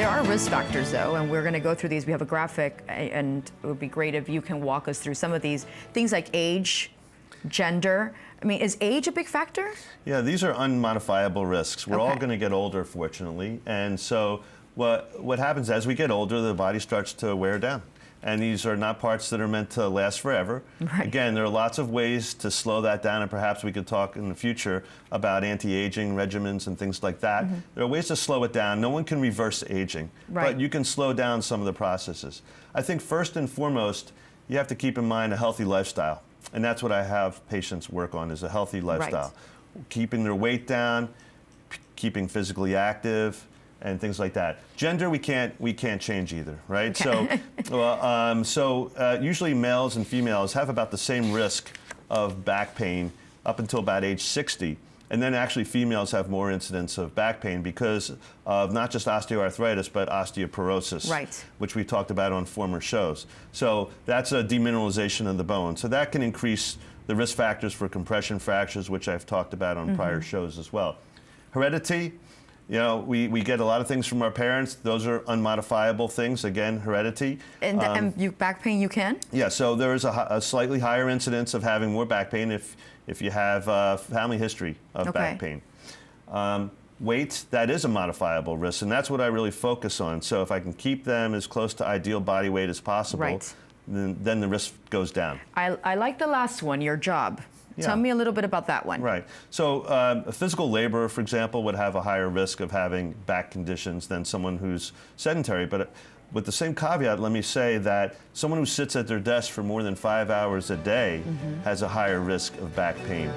There are risk factors, though, and we're going to go through these. We have a graphic, and it would be great if you can walk us through some of these things like age, gender. I mean, is age a big factor? Yeah, these are unmodifiable risks. We're all going to get older, fortunately, and so what happens as we get older, the body starts to wear down. And these are not parts that are meant to last forever. Right. Again, there are lots of ways to slow that down, and perhaps we could talk in the future about anti-aging regimens and things like that. There are ways to slow it down. No one can reverse aging, but you can slow down some of the processes. I think first and foremost, you have to keep in mind a healthy lifestyle. And that's what I have patients work on, is a healthy lifestyle. Keeping their weight down, keeping physically active, and things like that. Gender, we can't change either, right? So, usually males and females have about the same risk of back pain up until about age 60. And then actually females have more incidence of back pain because of not just osteoarthritis, but osteoporosis, which we talked about on former shows. So that's a demineralization of the bone. So that can increase the risk factors for compression fractures, which I've talked about on prior shows as well. Heredity, you know, we get a lot of things from our parents. Those are unmodifiable things. Again, heredity. And back pain, you can? Yeah, so there is a slightly higher incidence of having more back pain if you have a family history of back pain. Weight, that is a modifiable risk, and that's what I really focus on. So if I can keep them as close to ideal body weight as possible, then the risk goes down. I like the last one, your job. Tell me a little bit about that one. Right. So a physical laborer, for example, would have a higher risk of having back conditions than someone who's sedentary. But with the same caveat, let me say that someone who sits at their desk for more than 5 hours a day has a higher risk of back pain.